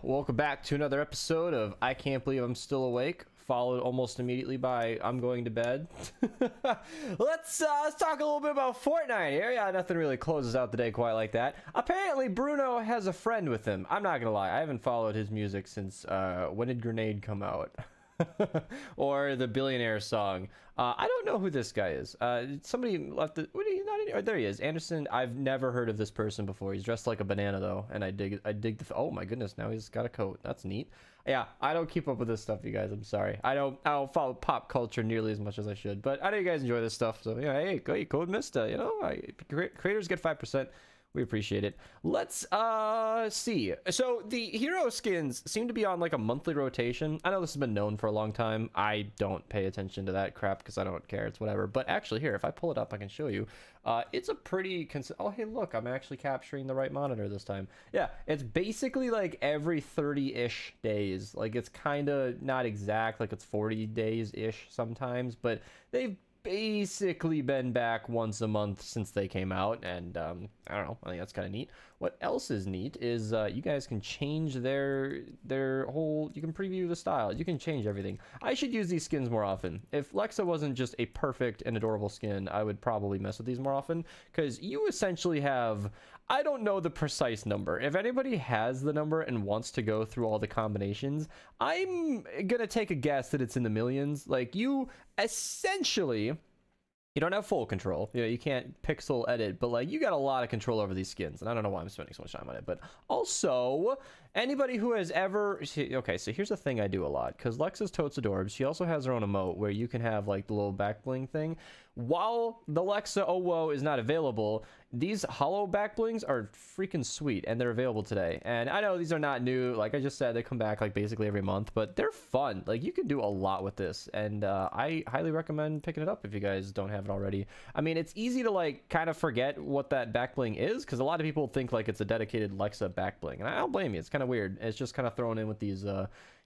Welcome back to another episode of I Can't Believe I'm Still Awake, followed almost immediately by I'm Going to Bed. Let's talk a little bit about Fortnite here. Yeah, nothing really closes out the day quite like that. Apparently, Bruno has a friend with him. I'm not gonna lie, I haven't followed his music since When Did Grenade come out? Or the Billionaire song. I don't know who this guy is. Somebody left the. What are you not in? Oh, there he is, Anderson. I've never heard of this person before. He's dressed like a banana though, and I dig the. Oh my goodness! Now he's got a coat. That's neat. Yeah, I don't keep up with this stuff, you guys. I'm sorry. I don't follow pop culture nearly as much as I should. But I know you guys enjoy this stuff. So yeah, hey, code Mista. You know, creators get 5%. We appreciate it. Let's see. So the hero skins seem to be on like a monthly rotation. I know this has been known for a long time. I don't pay attention to that crap because I don't care. It's whatever. But actually here, if I pull it up, I can show you. It's a pretty oh, hey, look, I'm actually capturing the right monitor this time. Yeah, it's basically like every 30-ish days. Like it's kind of not exact, like it's 40 days-ish sometimes, but they've basically been back once a month since they came out, and I don't know, I think that's kind of neat. What else is neat is you guys can change their whole, you can preview the style, you can change everything. I should use these skins more often. If Lexa wasn't just a perfect and adorable skin, I would probably mess with these more often, because you essentially have, I don't know the precise number. If anybody has the number and wants to go through all the combinations, I'm gonna take a guess that it's in the millions. Like, you essentially, you don't have full control. You know, you can't pixel edit, but like you got a lot of control over these skins, and I don't know why I'm spending so much time on it. But also, anybody who has ever, okay, so here's the thing I do a lot, because Lexa's totes adorbs. She also has her own emote where you can have like the little back bling thing. While the Lexa Oh Whoa is not available, these hollow back blings are freaking sweet, and they're available today. And I know these are not new, like I just said, they come back like basically every month, but they're fun. Like you can do a lot with this, and I highly recommend picking it up if you guys don't have it already. I mean, it's easy to like kind of forget what that back bling is, because a lot of people think like it's a dedicated Lexa back bling, and I don't blame you. It's kind of weird. It's just kind of thrown in with these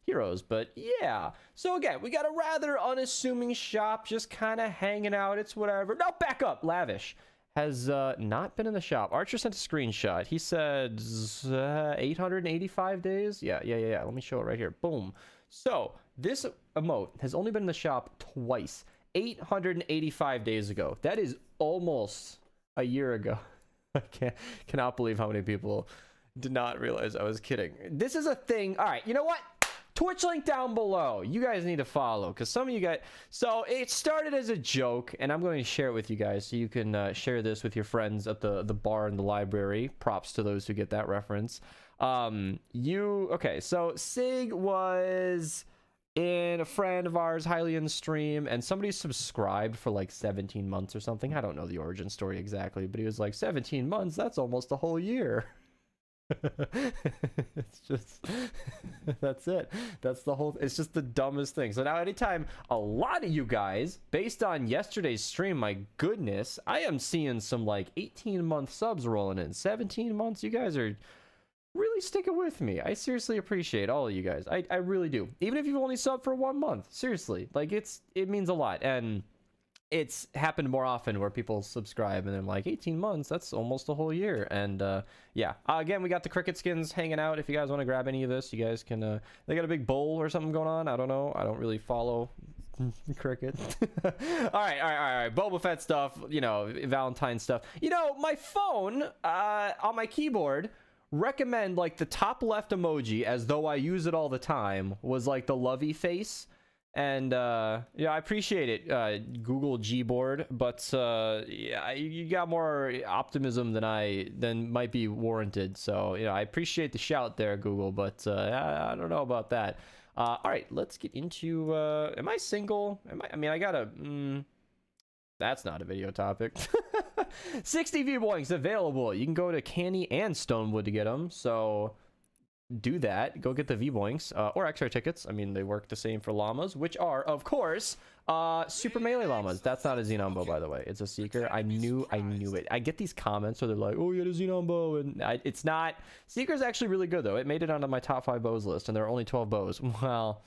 heroes, but yeah. So again, we got a rather unassuming shop, just kind of hanging out. It's whatever. No, back up. Lavish has not been in the shop. Archer sent a screenshot. He said 885 days. Yeah. Let me show it right here. Boom. So this emote has only been in the shop twice. 885 days ago. That is almost a year ago. I cannot believe how many people did not realize I was kidding. This is a thing. All right, you know what? Twitch link down below. You guys need to follow, because some of you guys, so it started as a joke, and I'm going to share it with you guys so you can share this with your friends at the bar in the library. Props to those who get that reference. Okay, so Sig was in a friend of ours highly in the stream, and somebody subscribed for like 17 months or something. I don't know the origin story exactly, but he was like, 17 months, that's almost a whole year. It's just that's it. That's the whole, it's just the dumbest thing. So now anytime a lot of you guys, based on yesterday's stream, my goodness, I am seeing some like 18-month subs rolling in. 17 months. You guys are really sticking with me. I seriously appreciate all of you guys. I really do. Even if you've only subbed for 1 month, seriously, like it means a lot. And it's happened more often where people subscribe and they're like, 18 months, that's almost a whole year. And yeah, again, we got the cricket skins hanging out. If you guys want to grab any of this, you guys can. They got a big bowl or something going on. I don't know, I don't really follow cricket. all right, Boba Fett stuff, you know, Valentine stuff. You know, my phone on my keyboard recommend like the top left emoji, as though I use it all the time, was like the lovey face. And yeah, I appreciate it, Google Gboard, but yeah, you got more optimism than might be warranted. So you know, I appreciate the shout there, Google, but I don't know about that. All right, let's get into. Am I single? I mean, I gotta. That's not a video topic. 60 V-Boinks available. You can go to Canny and Stonewood to get them. So do that. Go get the V-Boinks or X-ray tickets. I mean, they work the same for llamas, which are, of course, super melee llamas. That's not a Xenombo, by the way. It's a Seeker. I knew it. I get these comments where they're like, oh, you had a Xenombo, and it's not. Seeker's actually really good, though. It made it onto my top 5 bows list, and there are only 12 bows. Well,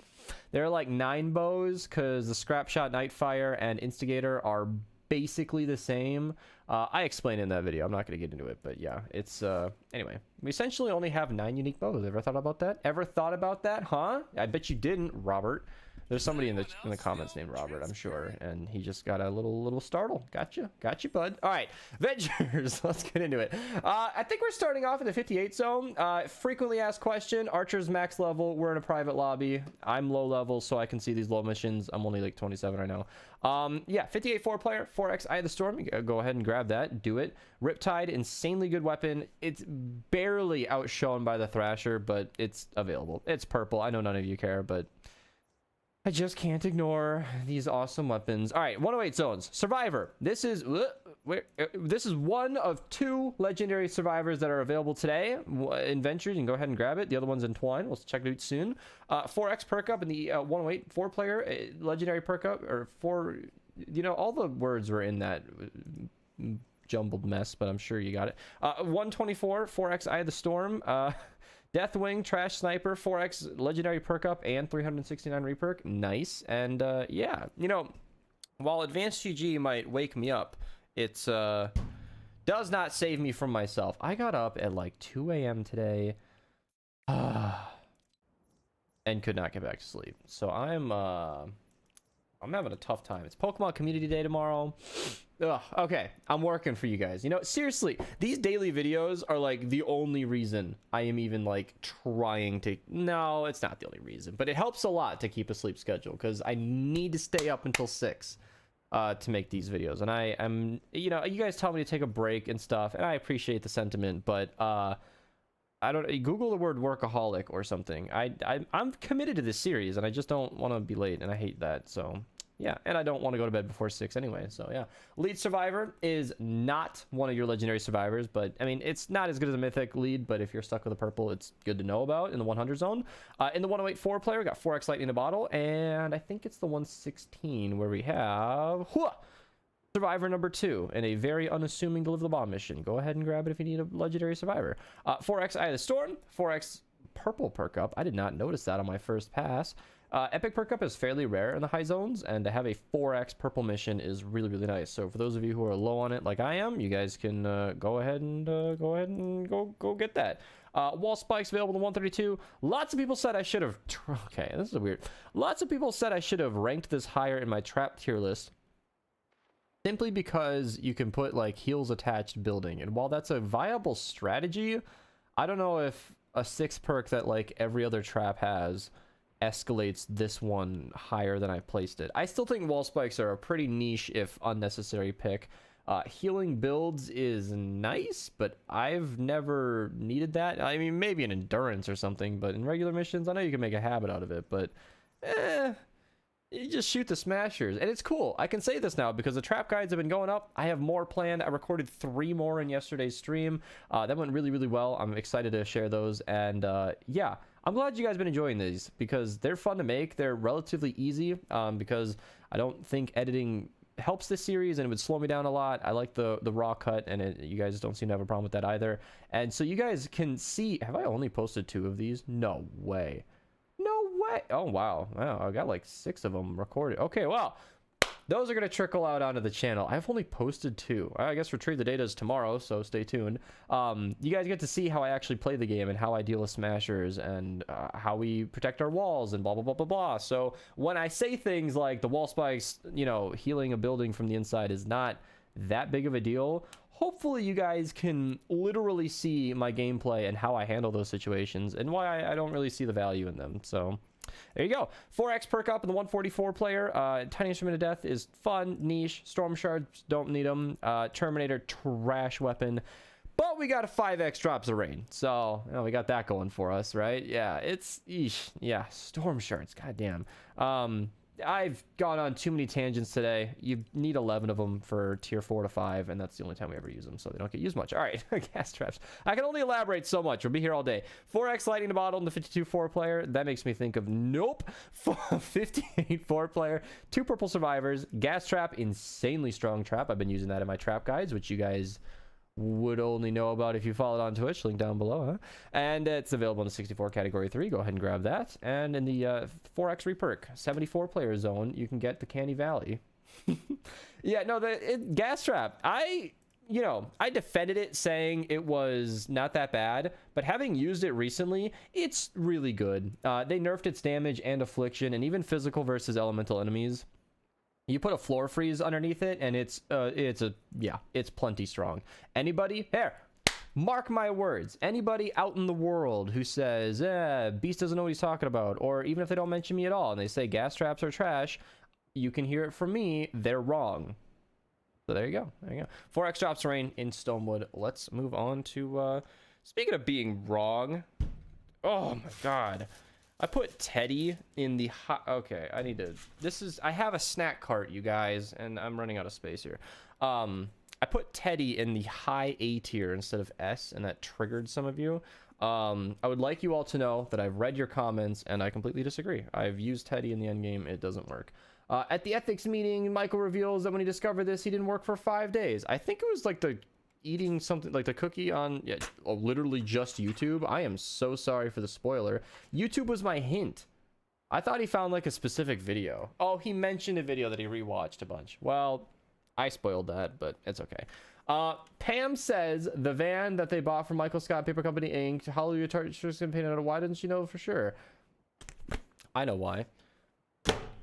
there are like 9 bows, because the Scrapshot, Nightfire, and Instigator are basically the same. I explained in that video. I'm not going to get into it, but yeah, it's anyway, we essentially only have 9 unique bows. Ever thought about that? Ever thought about that? Huh? I bet you didn't, Robert. There's somebody in the comments named Robert, I'm sure, and he just got a little startle. Gotcha, bud. All right, Vengers, let's get into it. I think we're starting off in the 58 zone. Frequently asked question: Archer's max level. We're in a private lobby. I'm low level, so I can see these low missions. I'm only like 27 right now. Yeah, 58 4-player, 4x Eye of the Storm. Go ahead and grab that. Do it. Riptide, insanely good weapon. It's barely outshone by the Thrasher, but it's available. It's purple. I know none of you care, but I just can't ignore these awesome weapons. All right, 108 zones. Survivor. This is one of 2 legendary survivors that are available today. In Ventures, you can go ahead and grab it. The other one's in Twine. We'll check it out soon. 4x perk up in the 108 4-player legendary perk up, or 4. You know, all the words were in that jumbled mess, but I'm sure you got it. 124 4x Eye of the Storm. Deathwing, Trash Sniper, 4x Legendary Perk Up, and 369 Reperk. Nice. And yeah, you know, while Advanced GG might wake me up, it's does not save me from myself. I got up at like 2 a.m. today and could not get back to sleep. So I'm having a tough time. It's Pokemon Community Day tomorrow. Ugh, okay, I'm working for you guys. You know, seriously, these daily videos are like the only reason I am even like trying to. No, it's not the only reason, but it helps a lot to keep a sleep schedule because I need to stay up until 6 to make these videos. And I'm, you know, you guys tell me to take a break and stuff, and I appreciate the sentiment, but I don't Google the word workaholic or something. I'm committed to this series, and I just don't want to be late, and I hate that. So yeah, and I don't want to go to bed before 6 anyway. So yeah, lead survivor is not one of your legendary survivors, but I mean, it's not as good as a mythic lead, but if you're stuck with a purple, it's good to know about in the 100 zone. In the 108 4-player, we got 4x Lightning in a bottle, and I think it's the 116 where we have survivor number 2 in a very unassuming deliver the bomb mission. Go ahead and grab it if you need a legendary survivor. 4x Eye of the Storm, 4x purple perk up. I did not notice that on my first pass. Epic perk up is fairly rare in the high zones, and to have a 4x purple mission is really, really nice. So for those of you who are low on it like I am, you guys can go ahead and go get that. Wall spikes available in 132. Lots of people said I should have okay, this is weird. Lots of people said I should have ranked this higher in my trap tier list, simply because you can put like heals attached building, and while that's a viable strategy, I don't know if a 6 perk that like every other trap has escalates this one higher than I placed it. I still think wall spikes are a pretty niche if unnecessary pick. Healing builds is nice, but I've never needed that. I mean, maybe in endurance or something, but in regular missions I know you can make a habit out of it, but you just shoot the smashers, and it's cool. I can say this now because the trap guides have been going up. I have more planned. I recorded 3 more in yesterday's stream. That went really, really well. I'm excited to share those, and yeah, I'm glad you guys have been enjoying these because they're fun to make. They're relatively easy because I don't think editing helps this series, and it would slow me down a lot. I like the raw cut, and you guys don't seem to have a problem with that either. And so you guys can see, have I only posted 2 of these? No way. Oh wow, I got like 6 of them recorded. Okay, well, those are gonna trickle out onto the channel. I've only posted 2. I guess Retrieve the Data is tomorrow, so stay tuned. You guys get to see how I actually play the game and how I deal with smashers and how we protect our walls and blah blah blah blah blah. So when I say things like the wall spikes, you know, healing a building from the inside is not that big of a deal, hopefully you guys can literally see my gameplay and how I handle those situations and why I don't really see the value in them. So there you go. 4x perk up in the 144 player. Tiny Instrument of Death is fun, niche. Storm Shards, don't need them. Terminator, trash weapon. But we got a 5x drops of rain. So, you know, we got that going for us, right? Yeah, it's, eesh, yeah, Storm Shards, goddamn. I've gone on too many tangents today. You need 11 of them for tier 4 to 5, and that's the only time we ever use them, so they don't get used much. All right, gas traps. I can only elaborate so much. We'll be here all day. 4x Lightning in the bottle in the 52 4-player. That makes me think of nope. 58 4-player. 2 purple survivors. Gas trap, insanely strong trap. I've been using that in my trap guides, which you guys would only know about if you followed on Twitch, link down below, huh? And it's available in the 64 category 3. Go ahead and grab that. And in the 4x reperk 74 player zone, you can get the Canny Valley. Yeah, no, the gas trap. I defended it saying it was not that bad, but having used it recently, it's really good. They nerfed its damage and affliction, and even physical versus elemental enemies. You put a floor freeze underneath it, and it's plenty strong. Anybody here? Mark my words. Anybody out in the world who says, Beast doesn't know what he's talking about, or even if they don't mention me at all and they say gas traps are trash, you can hear it from me. They're wrong. So there you go. There you go. 4x drops rain in Stonewood. Let's move on to, speaking of being wrong. Oh my God. I put Teddy in the hot. Okay, I have a snack cart, you guys, and I'm running out of space here. I put Teddy in the high A tier instead of S, and that triggered some of you. I would like you all to know that I've read your comments, and I completely disagree. I've used Teddy in the endgame. It doesn't work. At the ethics meeting, Michael reveals that when he discovered this, he didn't work for 5 days. I think it was like the eating something like the cookie on literally just YouTube. I am so sorry for the spoiler. YouTube was my hint. I thought he found like a specific video. Oh, he mentioned a video that he rewatched a bunch. Well, I spoiled that, but it's okay. Pam says the van that they bought from Michael Scott Paper Company Inc. Hallelujah Tarts painted out. Why didn't you know for sure? I know why.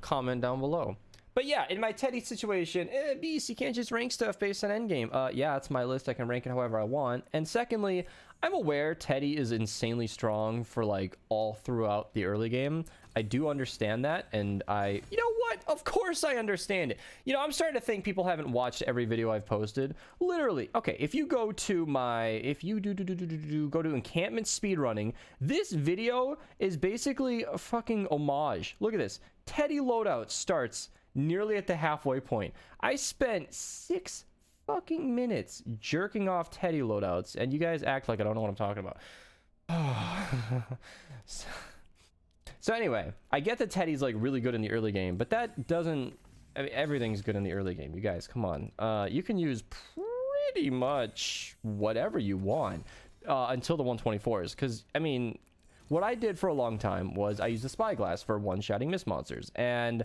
Comment down below. But yeah, in my Teddy situation, Beast, you can't just rank stuff based on endgame. Yeah, it's my list. I can rank it however I want. And secondly, I'm aware Teddy is insanely strong for like all throughout the early game. I do understand that, and you know what? Of course I understand it. You know, I'm starting to think people haven't watched every video I've posted. Literally, okay, if you go to go to encampment speedrunning, this video is basically a fucking homage. Look at this. Teddy loadout starts nearly at the halfway point. I spent 6 fucking minutes jerking off Teddy loadouts, and you guys act like I don't know what I'm talking about. So anyway, I get that Teddy's like really good in the early game, but that doesn't, I mean, everything's good in the early game. You guys, come on. You can use pretty much whatever you want until the 124s. Because, I mean, what I did for a long time was I used the spyglass for one-shotting mist monsters. And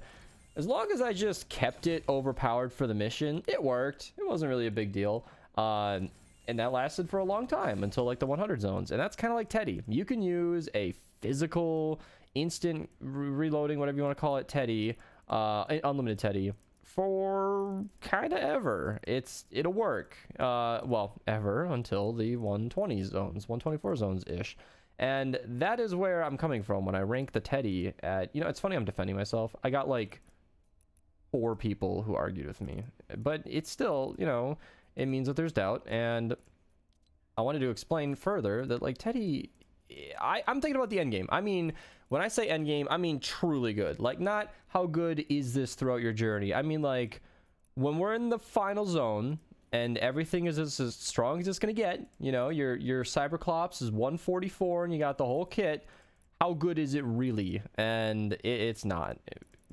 as long as I just kept it overpowered for the mission, it worked. It wasn't really a big deal. And that lasted for a long time until like the 100 zones. And that's kind of like Teddy. You can use a physical instant reloading, whatever you want to call it, Teddy, unlimited Teddy, for kind of ever. It'll work. Well, ever until the 120 zones, 124 zones ish. And that is where I'm coming from when I rank the Teddy at, you know, it's funny I'm defending myself. I got like 4 people who argued with me, but it's still, you know, it means that there's doubt. And I wanted to explain further that like Teddy, I'm thinking about the end game. I mean, when I say end game, I mean truly good. Like, not how good is this throughout your journey. I mean, like, when we're in the final zone and everything is as strong as it's gonna get, you know, your Cyberclops is 144 and you got the whole kit. How good is it really? And it's not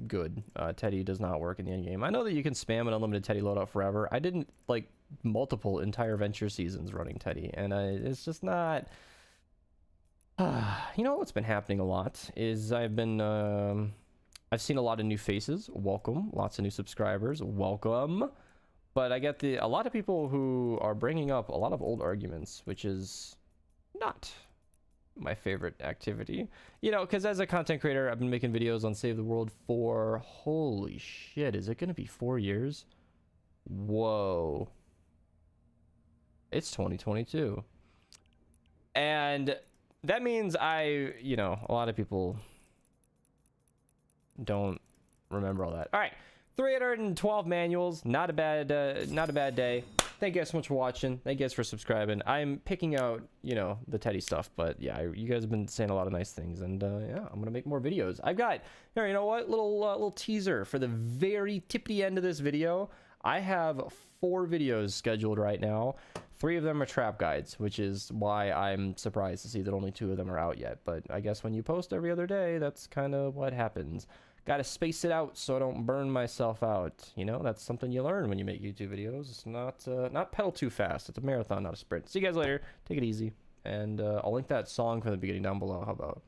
good. Teddy does not work in the end game. I know that you can spam an unlimited Teddy loadout forever. I didn't like multiple entire venture seasons running Teddy, and it's just not. You know what's been happening a lot is I've seen a lot of new faces. Welcome. Lots of new subscribers. Welcome. But I get a lot of people who are bringing up a lot of old arguments, which is not my favorite activity. You know, because as a content creator, I've been making videos on Save the World for, holy shit, is it going to be 4 years? Whoa. It's 2022. And that means you know, a lot of people don't remember all that. All right, 312 manuals, not a bad day. Thank you guys so much for watching. Thank you guys for subscribing. I'm picking out, you know, the Teddy stuff, but yeah, you guys have been saying a lot of nice things, and yeah, I'm gonna make more videos. I've got here, you know what, little teaser for the very tippy end of this video. I have 4 videos scheduled right now. 3 of them are trap guides, which is why I'm surprised to see that only 2 of them are out yet. But I guess when you post every other day, that's kind of what happens. Gotta space it out so I don't burn myself out. You know, that's something you learn when you make YouTube videos. It's not pedal too fast. It's a marathon, not a sprint. See you guys later. Take it easy. And I'll link that song from the beginning down below. How about?